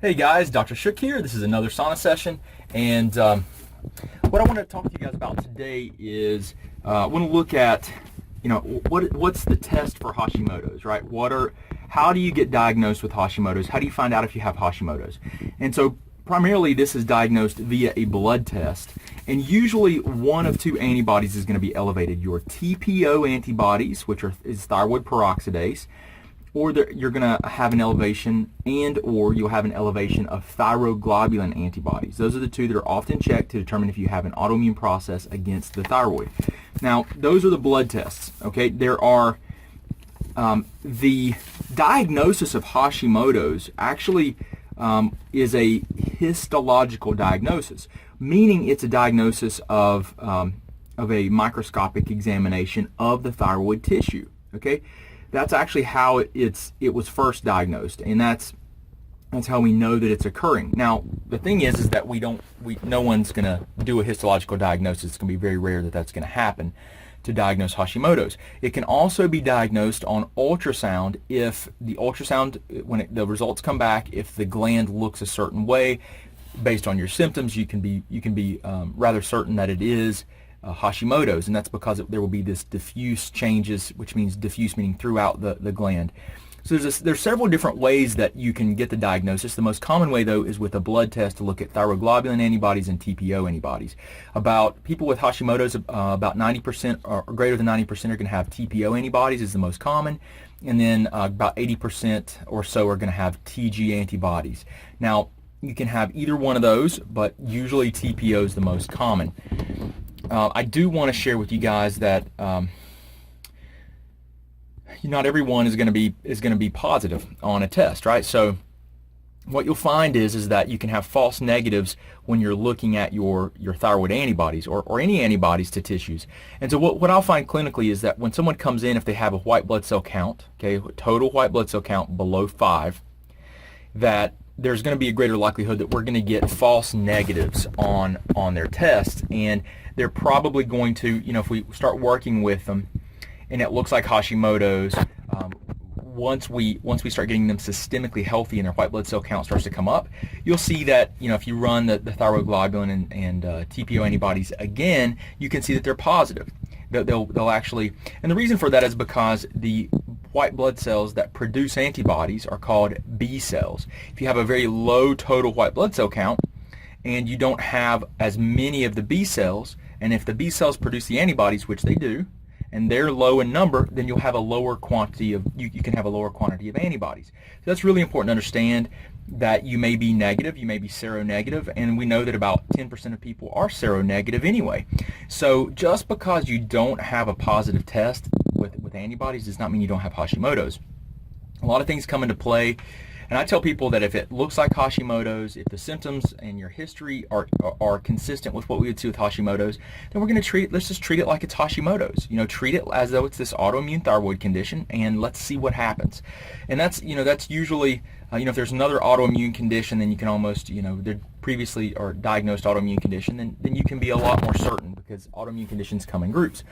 Hey guys, Dr. Shook here. This is another sauna session, and what I want to talk to you guys about today is I want to look at, what's the test for Hashimoto's, right? How do you get diagnosed with Hashimoto's? How do you find out if you have Hashimoto's? And so primarily this is diagnosed via a blood test, and usually one of two antibodies is going to be elevated: your TPO antibodies, which is thyroid peroxidase, or you're going to have an elevation or you'll have an elevation of thyroglobulin antibodies. Those are the two that are often checked to determine if you have an autoimmune process against the thyroid. Now, those are the blood tests, okay? There are the diagnosis of Hashimoto's actually is a histological diagnosis, meaning it's a diagnosis of a microscopic examination of the thyroid tissue, okay? That's actually how it was first diagnosed, and that's how we know that it's occurring. Now, the thing is that no one's going to do a histological diagnosis. It's going to be very rare that that's going to happen to diagnose Hashimoto's. It can also be diagnosed on ultrasound if the ultrasound, when the results come back, if the gland looks a certain way based on your symptoms, you can be rather certain that it is Hashimoto's, and that's because there will be this diffuse changes, which means diffuse meaning throughout the gland. So there's several different ways that you can get the diagnosis. The most common way, though, is with a blood test to look at thyroglobulin antibodies and TPO antibodies. People with Hashimoto's, about 90% or greater than 90% are going to have TPO antibodies, is the most common, and then about 80% or so are going to have TG antibodies. Now, you can have either one of those, but usually TPO is the most common. I do want to share with you guys that not everyone is going to be positive on a test, right? So what you'll find is that you can have false negatives when you're looking at your thyroid antibodies or any antibodies to tissues. And so what I'll find clinically is that when someone comes in, if they have a white blood cell count, okay, total white blood cell count below 5, that there's going to be a greater likelihood that we're going to get false negatives on their test, and they're probably going to, if we start working with them and it looks like Hashimoto's, once we start getting them systemically healthy and their white blood cell count starts to come up, you'll see that, if you run the thyroglobulin and TPO antibodies again, you can see that they're positive. They'll actually, and the reason for that is because the white blood cells that produce antibodies are called B cells. If you have a very low total white blood cell count and you don't have as many of the B cells, and if the B cells produce the antibodies, which they do, and they're low in number, then you'll have a lower quantity of you can have a lower quantity of antibodies. So that's really important to understand, that you may be negative, you may be seronegative, and we know that about 10% of people are seronegative anyway. So just because you don't have a positive test with antibodies does not mean you don't have Hashimoto's. A lot of things come into play, and I tell people that if it looks like Hashimoto's, if the symptoms and your history are consistent with what we would see with Hashimoto's, then we're going to let's just treat it like it's Hashimoto's. Treat it as though it's this autoimmune thyroid condition, and let's see what happens. And that's usually, if there's another autoimmune condition, then you can almost, they're previously or diagnosed autoimmune condition, then you can be a lot more certain, because autoimmune conditions come in groups.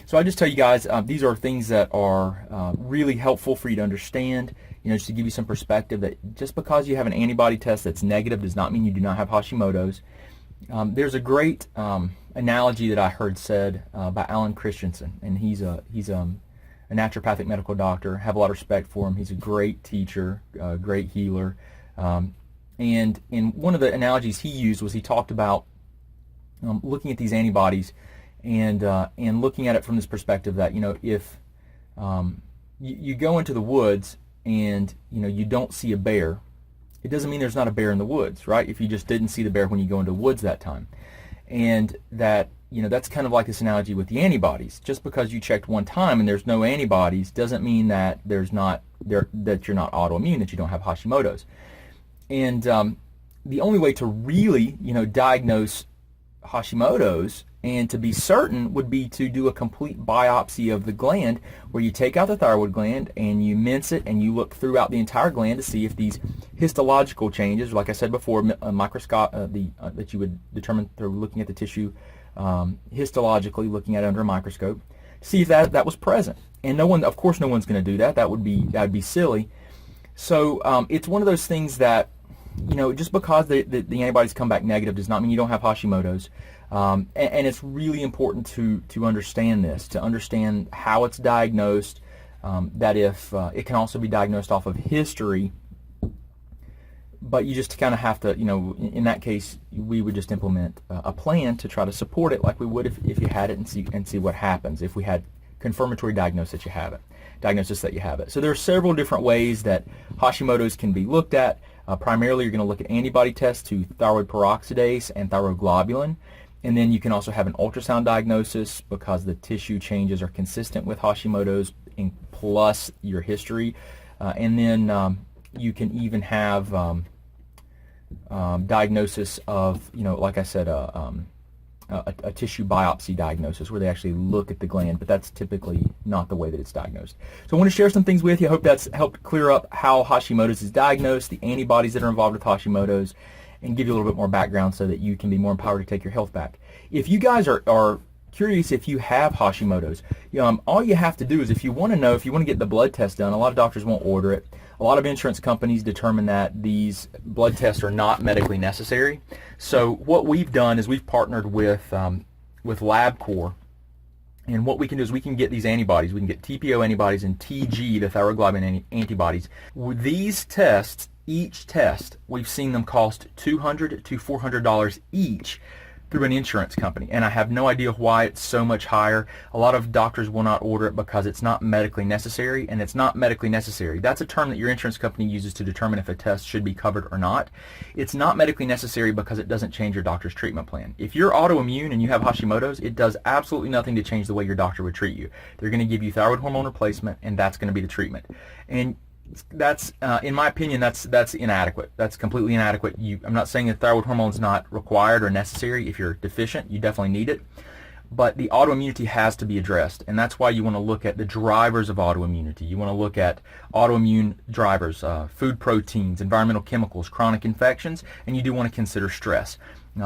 So I just tell you guys, these are things that are really helpful for you to understand, just to give you some perspective, that just because you have an antibody test that's negative does not mean you do not have Hashimoto's. There's a great analogy that I heard said by Alan Christensen, and he's a naturopathic medical doctor. Have a lot of respect for him. He's a great teacher, great healer. And one of the analogies he used was, he talked about looking at these antibodies and looking at it from this perspective that, if you go into the woods and you don't see a bear, it doesn't mean there's not a bear in the woods, right? If you just didn't see the bear when you go into the woods that time. And that, that's kind of like this analogy with the antibodies. Just because you checked one time and there's no antibodies doesn't mean that that you're not autoimmune, that you don't have Hashimoto's. And the only way to really, diagnose Hashimoto's and to be certain would be to do a complete biopsy of the gland, where you take out the thyroid gland and you mince it and you look throughout the entire gland to see if these histological changes, like I said before, that you would determine through looking at the tissue histologically, looking at it under a microscope, see if that was present. And of course no one's going to do that. That would be silly. So it's one of those things that just because the antibodies come back negative does not mean you don't have Hashimoto's. And it's really important to understand this, to understand how it's diagnosed, that if it can also be diagnosed off of history, but you just kind of have to, in that case, we would just implement a plan to try to support it like we would if you had it, and see what happens if we had confirmatory diagnosis that you have it. So there are several different ways that Hashimoto's can be looked at. Primarily, you're going to look at antibody tests to thyroid peroxidase and thyroglobulin. And then you can also have an ultrasound diagnosis because the tissue changes are consistent with Hashimoto's plus your history. And then you can even have diagnosis of, like I said, a tissue biopsy diagnosis where they actually look at the gland, but that's typically not the way that it's diagnosed. So I want to share some things with you. I hope that's helped clear up how Hashimoto's is diagnosed, the antibodies that are involved with Hashimoto's, and give you a little bit more background so that you can be more empowered to take your health back. If you guys are curious if you have Hashimoto's, all you have to do is, if you want to get the blood test done, a lot of doctors won't order it. A lot of insurance companies determine that these blood tests are not medically necessary. So what we've done is we've partnered with LabCorp, and what we can do is we can get these antibodies. We can get TPO antibodies and TG, the thyroglobulin antibodies. With these tests, each test, we've seen them cost $200 to $400 each through an insurance company, and I have no idea why it's so much higher. A lot of doctors will not order it because it's not medically necessary, and it's not medically necessary. That's a term that your insurance company uses to determine if a test should be covered or not. It's not medically necessary because it doesn't change your doctor's treatment plan. If you're autoimmune and you have Hashimoto's, it does absolutely nothing to change the way your doctor would treat you. They're going to give you thyroid hormone replacement, and that's going to be the treatment. And that's, in my opinion, that's inadequate. That's completely inadequate. I'm not saying that thyroid hormone is not required or necessary. If you're deficient, you definitely need it. But the autoimmunity has to be addressed, and that's why you want to look at the drivers of autoimmunity. You want to look at autoimmune drivers, food proteins, environmental chemicals, chronic infections, and you do want to consider stress.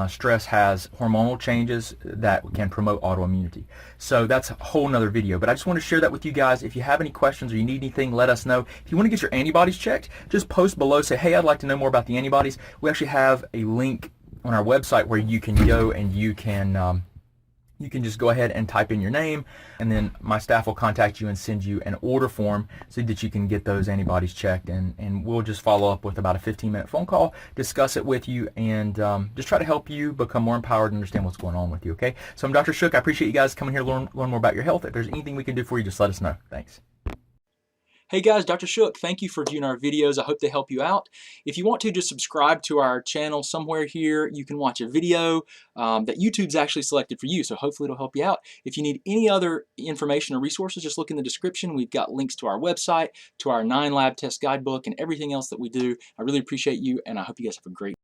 Stress has hormonal changes that can promote autoimmunity. So that's a whole nother video, but I just want to share that with you guys. If you have any questions or you need anything, let us know. If you want to get your antibodies checked, just post below, say, hey, I'd like to know more about the antibodies. We actually have a link on our website where you can go and you can just go ahead and type in your name, and then my staff will contact you and send you an order form so that you can get those antibodies checked, and we'll just follow up with about a 15-minute phone call, discuss it with you, and just try to help you become more empowered and understand what's going on with you, okay? So I'm Dr. Shook. I appreciate you guys coming here to learn more about your health. If there's anything we can do for you, just let us know. Thanks. Hey guys, Dr. Shook, thank you for viewing our videos. I hope they help you out. If you want to, just subscribe to our channel somewhere here. You can watch a video that YouTube's actually selected for you, so hopefully it'll help you out. If you need any other information or resources, just look in the description. We've got links to our website, to our 9 lab test guidebook, and everything else that we do. I really appreciate you, and I hope you guys have a great